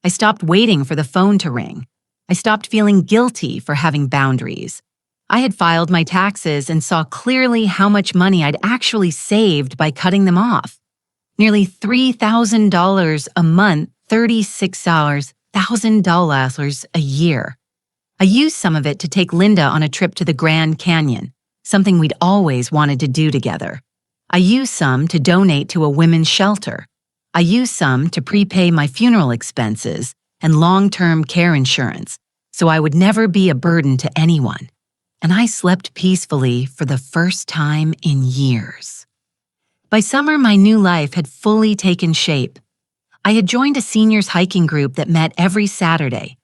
I stopped waiting for the phone to ring. I stopped feeling guilty for having boundaries. I had filed my taxes and saw clearly how much money I'd actually saved by cutting them off. Nearly $3,000 a month, $1,000 a year. I used some of it to take Linda on a trip to the Grand Canyon, something we'd always wanted to do together. I used some to donate to a women's shelter. I used some to prepay my funeral expenses and long-term care insurance, so I would never be a burden to anyone. And I slept peacefully for the first time in years. By summer, my new life had fully taken shape. I had joined a seniors hiking group that met every Saturday.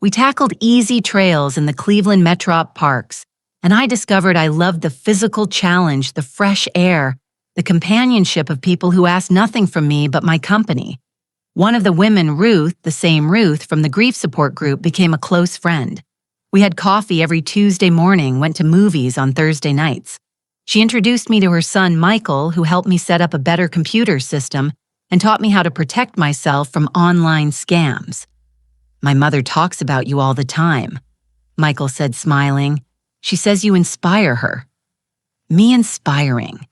We tackled easy trails in the Cleveland Metrop parks, and I discovered I loved the physical challenge, the fresh air, the companionship of people who asked nothing from me but my company. One of the women, Ruth, the same Ruth from the grief support group, became a close friend. We had coffee every Tuesday morning, went to movies on Thursday nights. She introduced me to her son, Michael, who helped me set up a better computer system and taught me how to protect myself from online scams. My mother talks about you all the time, Michael said, smiling. She says you inspire her. Me inspiring.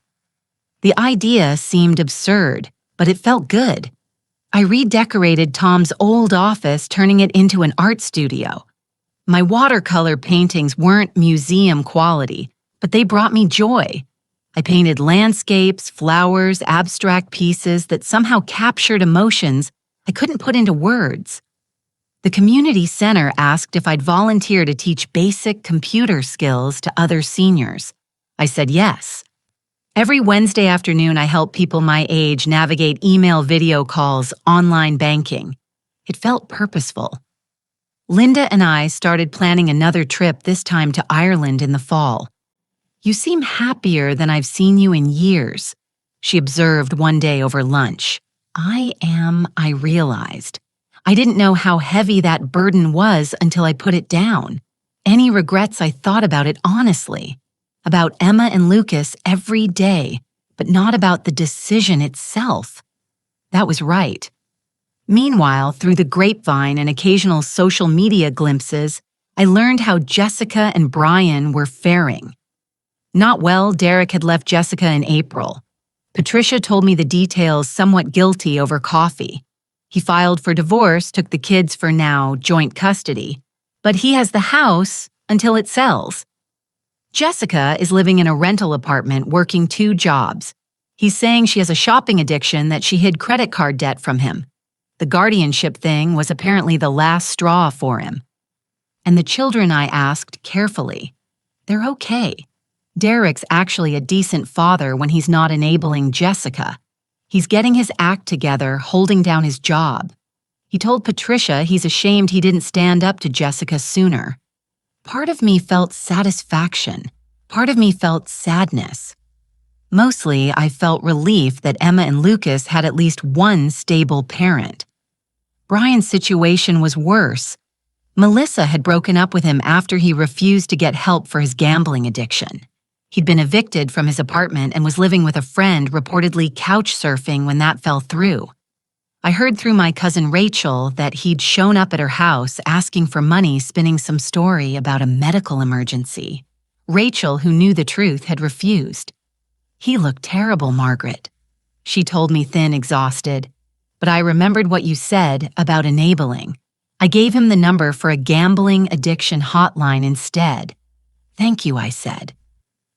The idea seemed absurd, but it felt good. I redecorated Tom's old office, turning it into an art studio. My watercolor paintings weren't museum quality, but they brought me joy. I painted landscapes, flowers, abstract pieces that somehow captured emotions I couldn't put into words. The community center asked if I'd volunteer to teach basic computer skills to other seniors. I said yes. Every Wednesday afternoon, I help people my age navigate email video calls, online banking. It felt purposeful. Linda and I started planning another trip, this time to Ireland in the fall. "You seem happier than I've seen you in years," she observed one day over lunch. I realized. I didn't know how heavy that burden was until I put it down. Any regrets, I thought about it honestly. About Emma and Lucas every day, but not about the decision itself. That was right. Meanwhile, through the grapevine and occasional social media glimpses, I learned how Jessica and Brian were faring. Not well, Derek had left Jessica in April. Patricia told me the details, somewhat guilty over coffee. He filed for divorce, took the kids for now joint custody, but he has the house until it sells. Jessica is living in a rental apartment, working 2 jobs. He's saying she has a shopping addiction, that she hid credit card debt from him. The guardianship thing was apparently the last straw for him. And the children, I asked carefully. They're okay. Derek's actually a decent father when he's not enabling Jessica. He's getting his act together, holding down his job. He told Patricia he's ashamed he didn't stand up to Jessica sooner. Part of me felt satisfaction. Part of me felt sadness. Mostly, I felt relief that Emma and Lucas had at least one stable parent. Brian's situation was worse. Melissa had broken up with him after he refused to get help for his gambling addiction. He'd been evicted from his apartment and was living with a friend, reportedly couch surfing when that fell through. I heard through my cousin Rachel that he'd shown up at her house asking for money, spinning some story about a medical emergency. Rachel, who knew the truth, had refused. "He looked terrible, Margaret," she told me, thin, exhausted. "But I remembered what you said about enabling. I gave him the number for a gambling addiction hotline instead." "Thank you," I said.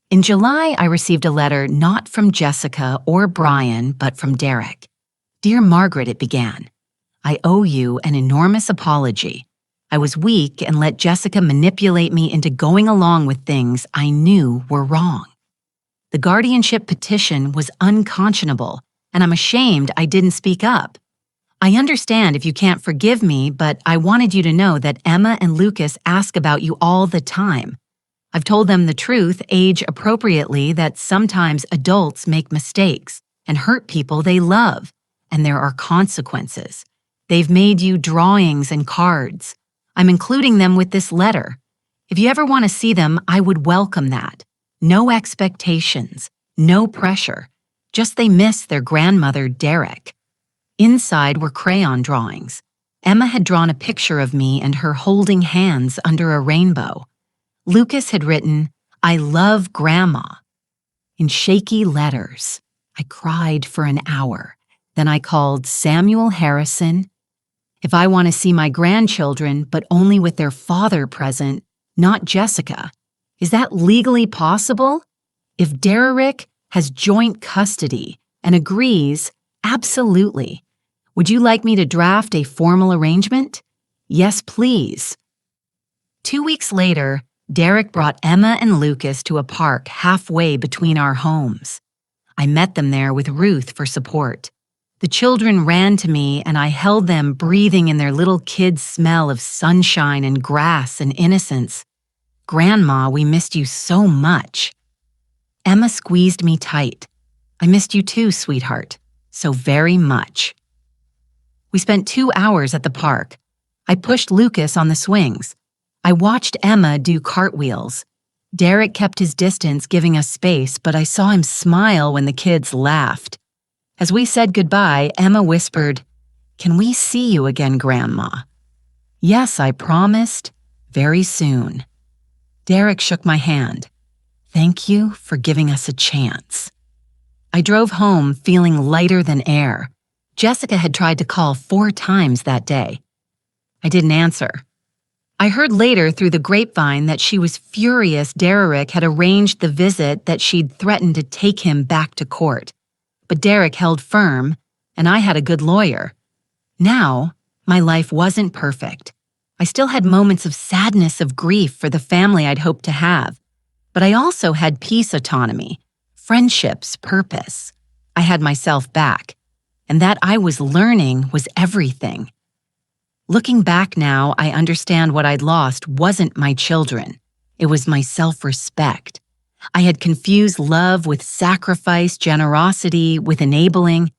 In July, I received a letter not from Jessica or Brian, but from Derek. "Dear Margaret," it began, "I owe you an enormous apology. I was weak and let Jessica manipulate me into going along with things I knew were wrong. The guardianship petition was unconscionable, and I'm ashamed I didn't speak up. I understand if you can't forgive me, but I wanted you to know that Emma and Lucas ask about you all the time. I've told them the truth, age appropriately, that sometimes adults make mistakes and hurt people they love, and there are consequences. They've made you drawings and cards. I'm including them with this letter. If you ever want to see them, I would welcome that. No expectations, no pressure, just they miss their grandmother, Derek." Inside were crayon drawings. Emma had drawn a picture of me and her holding hands under a rainbow. Lucas had written, "I love Grandma," in shaky letters. I cried for an hour. Then I called Samuel Harrison. If I want to see my grandchildren, but only with their father present, not Jessica, is that legally possible? If Derek has joint custody and agrees, absolutely. Would you like me to draft a formal arrangement? Yes, please. 2 weeks later, Derek brought Emma and Lucas to a park halfway between our homes. I met them there with Ruth for support. The children ran to me and I held them, breathing in their little kid smell of sunshine and grass and innocence. "Grandma, we missed you so much." Emma squeezed me tight. "I missed you too, sweetheart, so very much." We spent 2 hours at the park. I pushed Lucas on the swings. I watched Emma do cartwheels. Derek kept his distance, giving us space, but I saw him smile when the kids laughed. As we said goodbye, Emma whispered, "Can we see you again, Grandma?" "Yes," I promised, "very soon." Derek shook my hand. "Thank you for giving us a chance." I drove home feeling lighter than air. Jessica had tried to call 4 times that day. I didn't answer. I heard later through the grapevine that she was furious Derek had arranged the visit, that she'd threatened to take him back to court. But Derek held firm, and I had a good lawyer. Now, my life wasn't perfect. I still had moments of sadness, of grief for the family I'd hoped to have. But I also had peace, autonomy, friendships, purpose. I had myself back. And that I was learning was everything. Looking back now, I understand what I'd lost wasn't my children. It was my self-respect. I had confused love with sacrifice, generosity with enabling.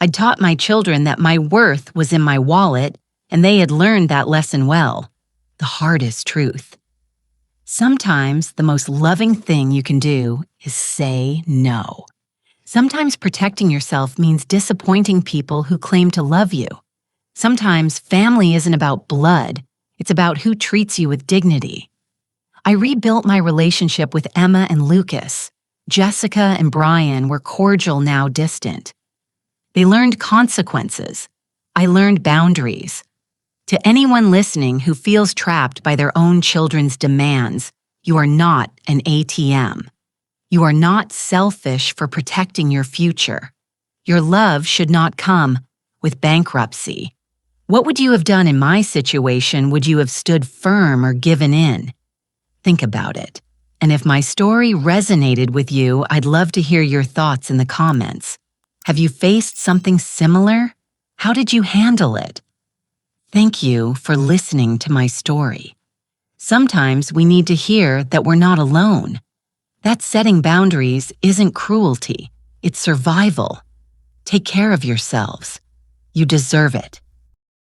I'd taught my children that my worth was in my wallet, and they had learned that lesson well. The hardest truth. Sometimes the most loving thing you can do is say no. Sometimes protecting yourself means disappointing people who claim to love you. Sometimes family isn't about blood, it's about who treats you with dignity. I rebuilt my relationship with Emma and Lucas. Jessica and Brian were cordial, now distant. They learned consequences. I learned boundaries. To anyone listening who feels trapped by their own children's demands, you are not an ATM. You are not selfish for protecting your future. Your love should not come with bankruptcy. What would you have done in my situation? Would you have stood firm or given in? Think about it. And if my story resonated with you, I'd love to hear your thoughts in the comments. Have you faced something similar? How did you handle it? Thank you for listening to my story. Sometimes we need to hear that we're not alone. That setting boundaries isn't cruelty, it's survival. Take care of yourselves. You deserve it.